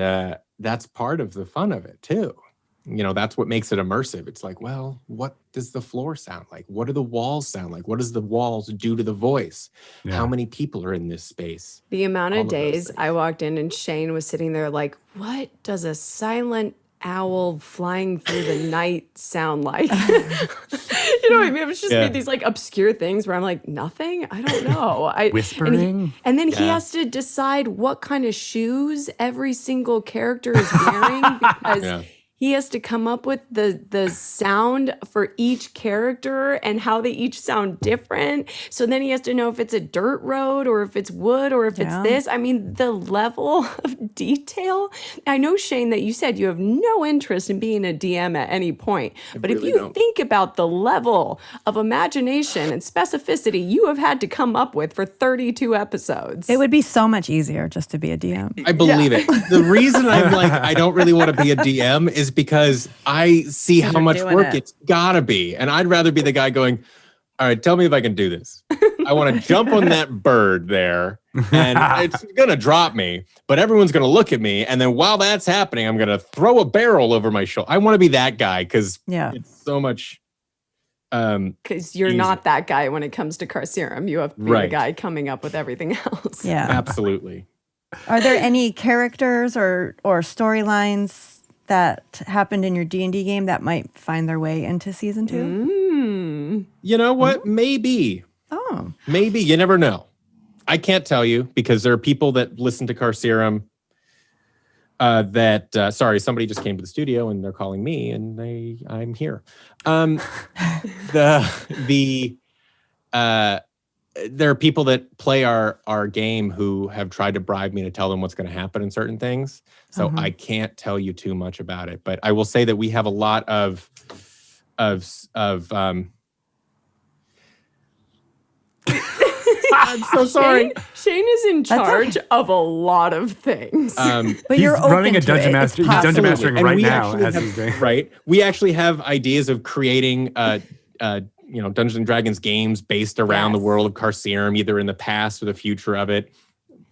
that's part of the fun of it too. That's what makes it immersive. It's like, well, what does the floor sound like? What do the walls sound like? What does the walls do to the voice? Yeah. How many people are in this space? The amount of days I walked in and Shane was sitting there like, what does a silent owl flying through the night sound like? What I mean? It was just these like obscure things where I'm like, nothing? I don't know. Whispering? And then he has to decide what kind of shoes every single character is wearing because he has to come up with the sound for each character and how they each sound different. So then he has to know if it's a dirt road or if it's wood or if it's this. I mean, the level of detail. I know, Shane, that you said you have no interest in being a DM at any point. But if you think about the level of imagination and specificity you have had to come up with for 32 episodes. It would be so much easier just to be a DM. I believe it. The reason I'm like, I don't really want to be a DM is because I see how much work it's gotta be. And I'd rather be the guy going, all right, tell me if I can do this. I want to jump on that bird there and it's gonna drop me, but everyone's gonna look at me. And then while that's happening, I'm gonna throw a barrel over my shoulder. I want to be that guy because it's so much. Because you're not that guy when it comes to Carcerem. You have to be the guy coming up with everything else. Yeah, absolutely. Are there any characters or storylines that happened in your D&D game that might find their way into season 2? You know what? Maybe. Oh. Maybe. You never know. I can't tell you because there are people that listen to Carcerem sorry, somebody just came to the studio and they're calling me and I'm here. There are people that play our game who have tried to bribe me to tell them what's going to happen in certain things. So I can't tell you too much about it, but I will say that we have a lot of I'm so sorry. Shane is in charge of a lot of things. But you're running a dungeon to master. He's dungeon mastering right now as he's doing. Right. We actually have ideas of creating Dungeons and Dragons games based around the world of Carcerem, either in the past or the future of it.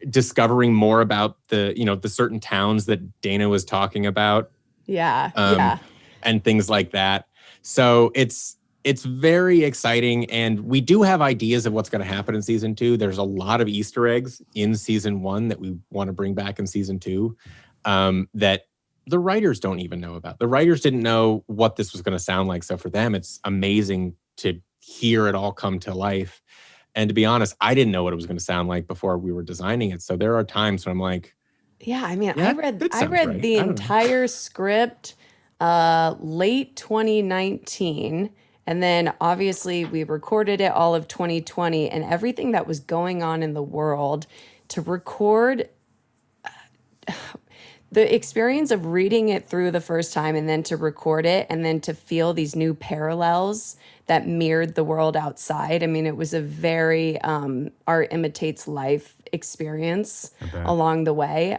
Discovering more about the certain towns that Dana was talking about. And things like that. So it's very exciting, and we do have ideas of what's going to happen in season 2. There's a lot of Easter eggs in season 1 that we want to bring back in season 2 that the writers don't even know about. The writers didn't know what this was going to sound like. So for them, it's amazing to hear it all come to life. And to be honest, I didn't know what it was going to sound like before we were designing it. So there are times when I'm like, I read the entire script late 2019. And then obviously we recorded it all of 2020 and everything that was going on in the world to record the experience of reading it through the first time and then to record it and then to feel these new parallels that mirrored the world outside. I mean, it was a very art imitates life experience along the way.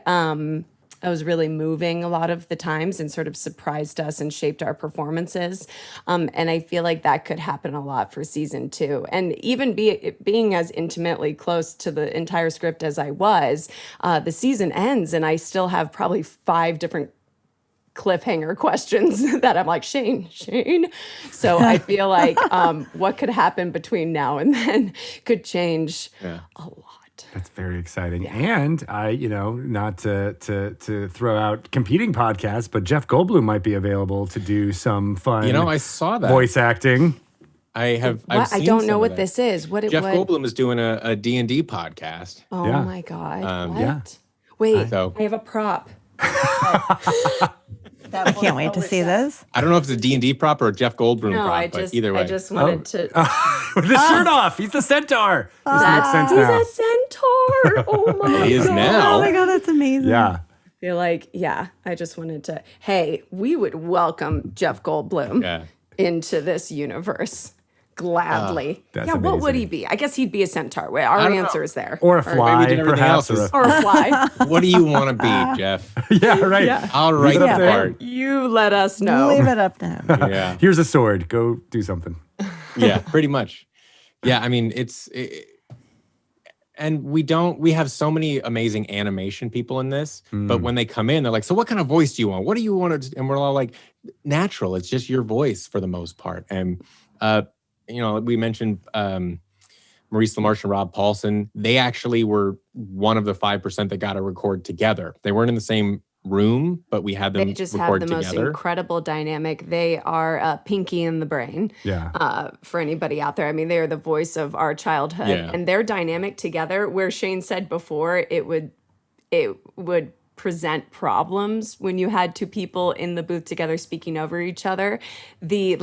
really moving a lot of the times and sort of surprised us and shaped our performances. And I feel like that could happen a lot for season 2. And even being as intimately close to the entire script as I was, the season ends and I still have probably 5 different cliffhanger questions that I'm like, Shane. So I feel like what could happen between now and then could change a lot. That's very exciting. And I, not to throw out competing podcasts, but Jeff Goldblum might be available to do some fun I saw that. voice acting. I've I don't know what this is. Jeff Goldblum is doing a D&D podcast. Oh Yeah. my God. What? Yeah. Wait, I have a prop. I can't wait to see this. I don't know if it's a D&D prop or a Jeff Goldblum prop, but either way. I just wanted to. With the shirt off. He's the centaur. This makes sense He's now. a centaur. Oh my God. He is now. Oh my God, that's amazing. Yeah. I feel like, I just wanted to, hey, we would welcome Jeff Goldblum into this universe gladly. That's what amazing. would he be? I guess he'd be a centaur. Our answer is there. Or a fly, maybe everything perhaps. else is- Or a fly. What do you want to be, Jeff? Yeah, right. Yeah. I'll write it the up there. part. You let us know. Leave it up to him. Yeah. Here's a sword. Go do something. Yeah, pretty much. Yeah, I mean, and we have so many amazing animation people in this, but when they come in, they're like, so what kind of voice do you want? What do you want to, and we're all like, natural. It's just your voice for the most part. And, we mentioned Maurice LaMarche and Rob Paulson. They actually were one of the 5% that got to record together. They weren't in the same room, but we had them They just record have the most together. incredible dynamic. They are Pinky in the Brain. Yeah. For anybody out there, I mean, they are the voice of our childhood, and their dynamic together. Where Shane said before, it would present problems when you had 2 people in the booth together speaking over each other. The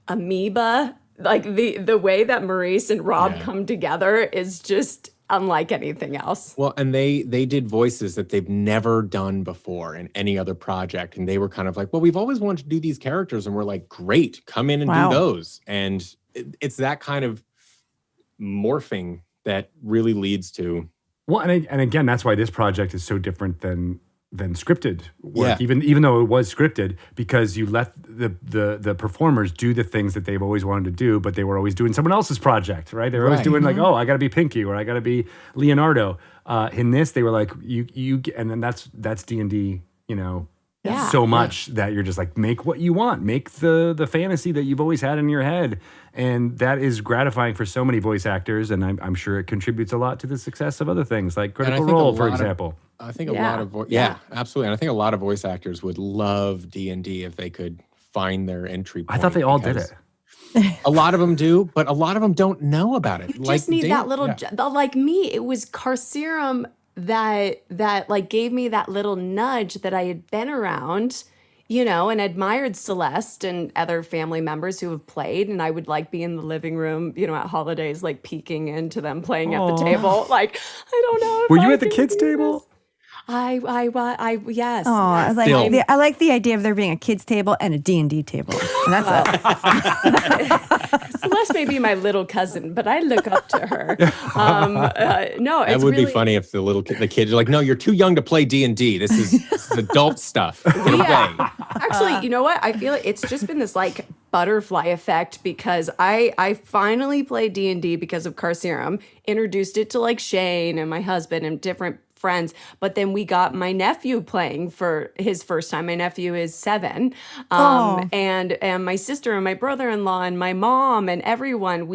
amoeba, the way that Maurice and Rob come together is just unlike anything else. Well, and they did voices that they've never done before in any other project. And they were kind of like, well, we've always wanted to do these characters. And we're like, great, come in and do those. And it's that kind of morphing that really leads to. Well, and again, that's why this project is so different than scripted work, Yeah. even though it was scripted, because you let the performers do the things that they've always wanted to do, but they were always doing someone else's project, right? They were always doing like, oh, I got to be Pinky or I got to be Leonardo. In this, they were like, you, and then that's D&D, so much that you're just like, make what you want, make the fantasy that you've always had in your head, and that is gratifying for so many voice actors, and I'm sure it contributes a lot to the success of other things like Critical Role, for example. I think a lot of absolutely, and I think a lot of voice actors would love D&D if they could find their entry point. I thought they all did it. A lot of them do, but a lot of them don't know about it. You just need that little, like me, it was Carcerem that like gave me that little nudge that I had been around, and admired Celeste and other family members who have played. And I would like be in the living room, at holidays, like peeking into them playing at the table. Like, I don't know. Were you at the kids' table? Yes. Oh, I like the idea of there being a kids' table and a D&D table. And that's it. Celeste may be my little cousin, but I look up to her. No, that would be funny if the kids are like, no, you're too young to play D&D. This is adult stuff. Get away. Actually, you know what? I feel like it's just been this like butterfly effect because I finally played D&D because of Carcerem, introduced it to like Shane and my husband and different friends, but then we got my nephew playing for his first time. My nephew is 7, and my sister and my brother-in-law and my mom and everyone.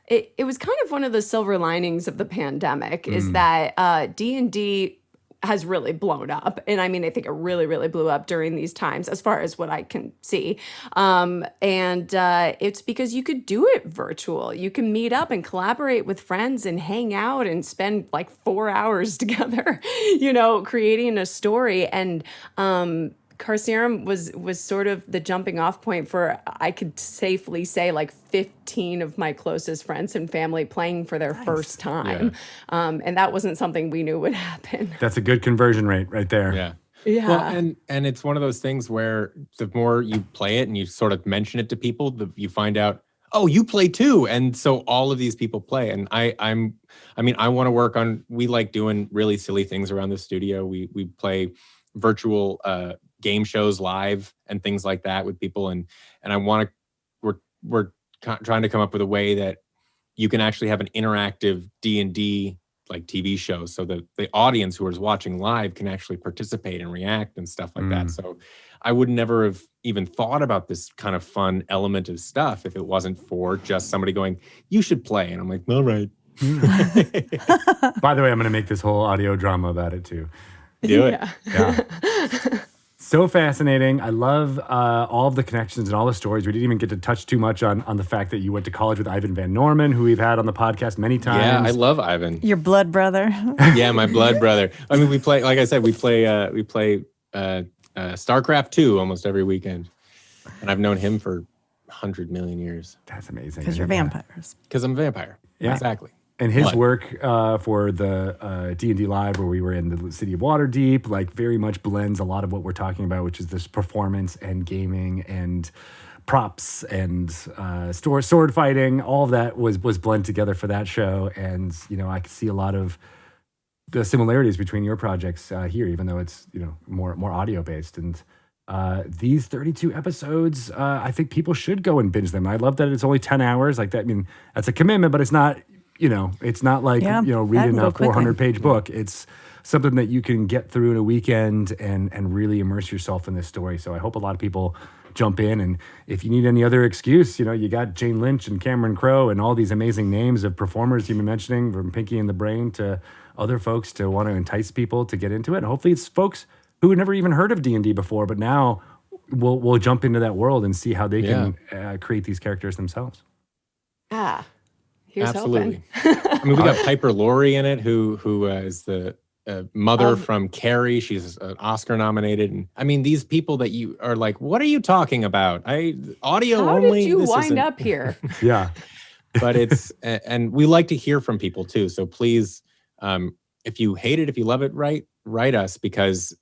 It was kind of one of the silver linings of the pandemic is that D&D has really blown up. And I mean, I think it really, really blew up during these times as far as what I can see. And it's because you could do it virtual. You can meet up and collaborate with friends and hang out and spend like 4 hours together, creating a story. And Carcerem was sort of the jumping off point for, I could safely say, like 15 of my closest friends and family playing for their first time. Yeah. And that wasn't something we knew would happen. That's a good conversion rate right there. Yeah. Yeah. Well, and it's one of those things where the more you play it and you sort of mention it to people, you find out, oh, you play too. And so all of these people play. And I want to work on, we like doing really silly things around the studio. We play virtual game shows live and things like that with people. And I want to, we're trying to come up with a way that you can actually have an interactive D&D like TV show, so that the audience who is watching live can actually participate and react and stuff like that. So I would never have even thought about this kind of fun element of stuff if it wasn't for just somebody going, you should play. And I'm like, all right. By the way, I'm going to make this whole audio drama about it too. Do it. Yeah. So fascinating. I love all of the connections and all the stories. We didn't even get to touch too much on the fact that you went to college with Ivan Van Norman, who we've had on the podcast many times. Yeah, I love Ivan. Your blood brother. Yeah, my blood brother. I mean, we play, like I said, we play StarCraft 2 almost every weekend. And I've known him for 100 million years. That's amazing. Because you're vampires. Because I'm a vampire. Yeah. Exactly. And his work for the D&D Live, where we were in the city of Waterdeep, like very much blends a lot of what we're talking about, which is this performance and gaming and props and sword fighting. All of that was blended together for that show. And, you know, I could see a lot of the similarities between your projects here, even though it's, you know, more audio based. And these 32 episodes, I think people should go and binge them. I love that it's only 10 hours. Like that, I mean, that's a commitment, but it's not, you know, it's not like, you know, reading a 400-page book. It's something that you can get through in a weekend and really immerse yourself in this story. So I hope a lot of people jump in. And if you need any other excuse, you know, you got Jane Lynch and Cameron Crowe and all these amazing names of performers you've been mentioning, from Pinky and the Brain to other folks, to want to entice people to get into it. And hopefully it's folks who had never even heard of D&D before, but now we'll jump into that world and see how they can create these characters themselves. Here's Absolutely. hoping. I mean, we got Piper Laurie in it, who is the mother from Carrie. She's Oscar nominated. And I mean, these people that you are like, what are you talking about? Audio How only. did you This wind isn't- up here? Yeah. But it's, and we like to hear from people too. So please, if you hate it, if you love it, write us, because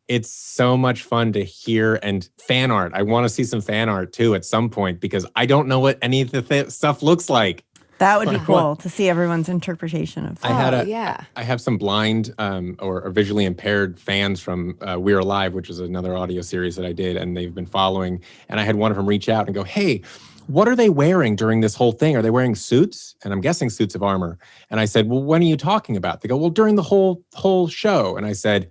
it's so much fun to hear. And fan art. I want to see some fan art too at some point, because I don't know what any of the stuff looks like. That would be cool to see everyone's interpretation of that. I have some blind or visually impaired fans from We're Alive, which is another audio series that I did, and they've been following. And I had one of them reach out and go, hey, what are they wearing during this whole thing? Are they wearing suits? And I'm guessing suits of armor. And I said, well, when are you talking about? They go, well, during the whole show. And I said,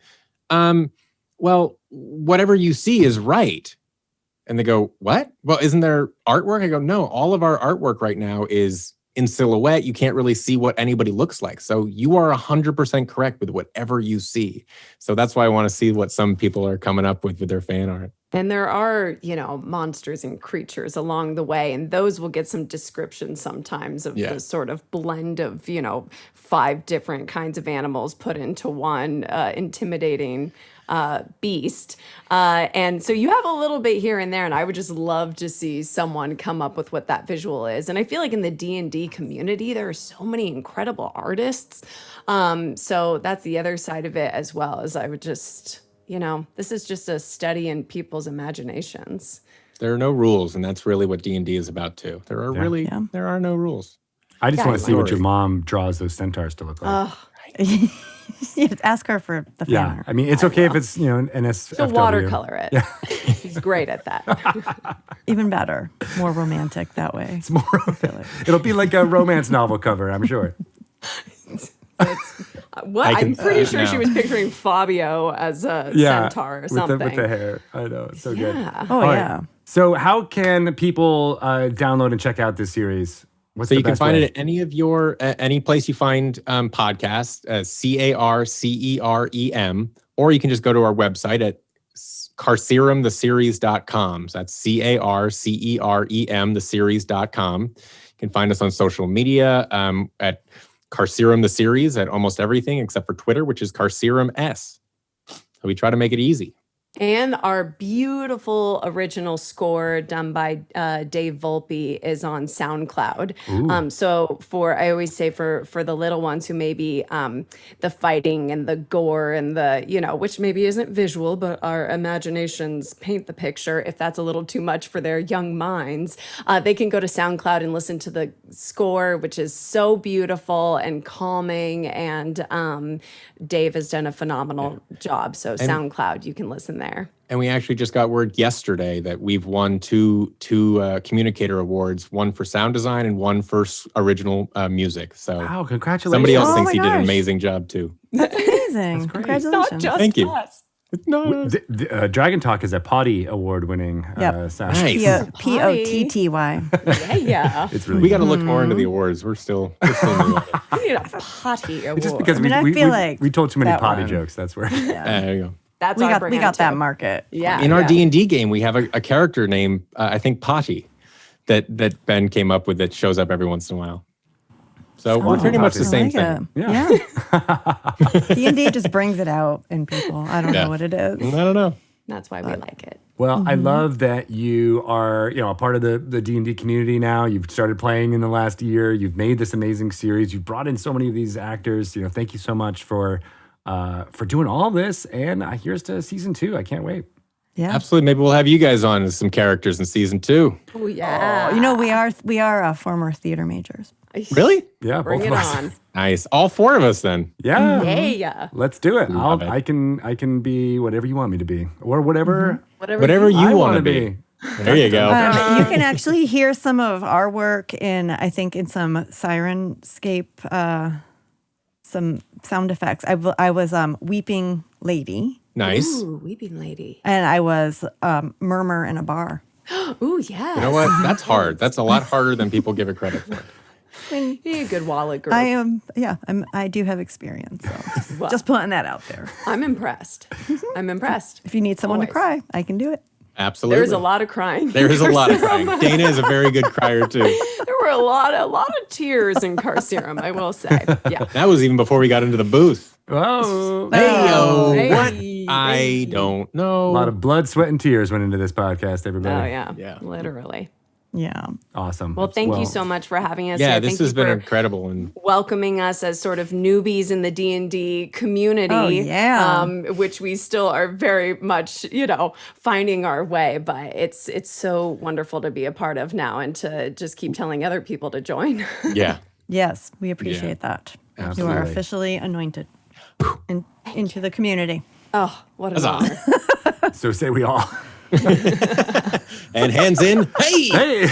well, whatever you see is right. And they go, what? Well, isn't there artwork? I go, no, all of our artwork right now is in silhouette. You can't really see what anybody looks like. So you are 100% correct with whatever you see. So that's why I want to see what some people are coming up with their fan art. And there are, you know, monsters and creatures along the way, and those will get some description sometimes of the sort of blend of, you know, 5 different kinds of animals put into one intimidating beast. And so you have a little bit here and there, and I would just love to see someone come up with what that visual is. And I feel like in the D&D community, there are so many incredible artists. So that's the other side of it as well, as I would just, you know, this is just a study in people's imaginations. There are no rules, and that's really what D&D is about too. There are there are no rules. I just want to see what your mom draws those centaurs to look like. You have to ask her for the fan art. I mean, it's okay if it's, you know, an SFW. She'll watercolor it. Yeah. She's great at that. Even better. More romantic that way. It's more romantic. It'll be like a romance novel cover, I'm sure. I'm pretty sure she was picturing Fabio as a centaur or something. With the hair. I know. It's so good. Oh, All yeah. Right. So how can people download and check out this series? So you can find it at any of your, any place you find podcasts, Carcerem, or you can just go to our website at carceremtheseries.com. So that's Carcerem, theseries.com. You can find us on social media at Carcerem the Series at almost everything except for Twitter, which is Carcerem S. So we try to make it easy. And our beautiful original score done by Dave Volpe is on SoundCloud. So I always say for the little ones who maybe the fighting and the gore and the, which maybe isn't visual, but our imaginations paint the picture. If that's a little too much for their young minds, they can go to SoundCloud and listen to the score, which is so beautiful and calming. And Dave has done a phenomenal job. So SoundCloud, you can listen there. And we actually just got word yesterday that we've won two communicator awards, one for sound design and one for original music. So Wow, congratulations. somebody else Oh thinks my he did an gosh. amazing job too. That's amazing. great. Congratulations. Not just Thank you. us. No, Dragon Talk is a Potty award-winning Yep. sound. Nice. P-O-T-T-Y. Yeah. It's really we got to good. look more into the awards. We're still new at it. I need a potty award. Just because I mean, I we feel like we told too many that potty one- jokes. That's where. There you go. That's We our got brand, that too. market. Yeah. In our yeah. D&D game, we have a character named, I think, Potty, that Ben came up with that shows up every once in a while. So we're pretty much the I same I like thing. it. Yeah. D&D just brings it out in people. I don't Yeah. know what it is. I don't know. That's why we like it. Well, I love that you are, a part of the D&D community now. You've started playing in the last year. You've made this amazing series. You've brought in so many of these actors. Thank you so much for doing all this. And here's to season 2. I can't wait. Yeah. Absolutely. Maybe we'll have you guys on as some characters in season 2. Oh, yeah. We are former theater majors. Really? Yeah, Bring both it of us. on. Nice. All 4 of us then. Yeah. Yeah. Let's do it. Love it. I can be whatever you want me to be, or whatever Whatever I you want want to to be. There you go. You can actually hear some of our work in some Sirenscape, some sound effects. I was Weeping Lady, Nice. Ooh, weeping lady. and I was Murmur in a bar. Ooh, yeah. You know what? That's hard. That's a lot harder than people give it credit for. Be a good wallet girl. I am, I do have experience. So just putting that out there. I'm impressed. I'm impressed. If you need someone to Always. cry, I can do it. Absolutely. There's a lot of crying. There is a lot of crying. Dana is a very good crier too. There were a lot of tears in Carcerem, I will say. Yeah. That was even before we got into the booth. Oh, Hey-o, Hey. what? Hey. I don't know. a lot of blood, sweat, and tears went into this podcast. Everybody. Oh, yeah. Yeah. Literally. Yeah. Awesome. Well, thank you so much for having us Yeah, here. this Thank has you been for incredible. And welcoming us as sort of newbies in the D&D community. Oh, yeah. Which we still are very much, finding our way. But it's so wonderful to be a part of now and to just keep telling other people to join. yeah. Yes, we appreciate that. You Absolutely. are officially anointed into the community. Oh, what an Huzzah. honor. So say we all. And hands in. Hey! Hey.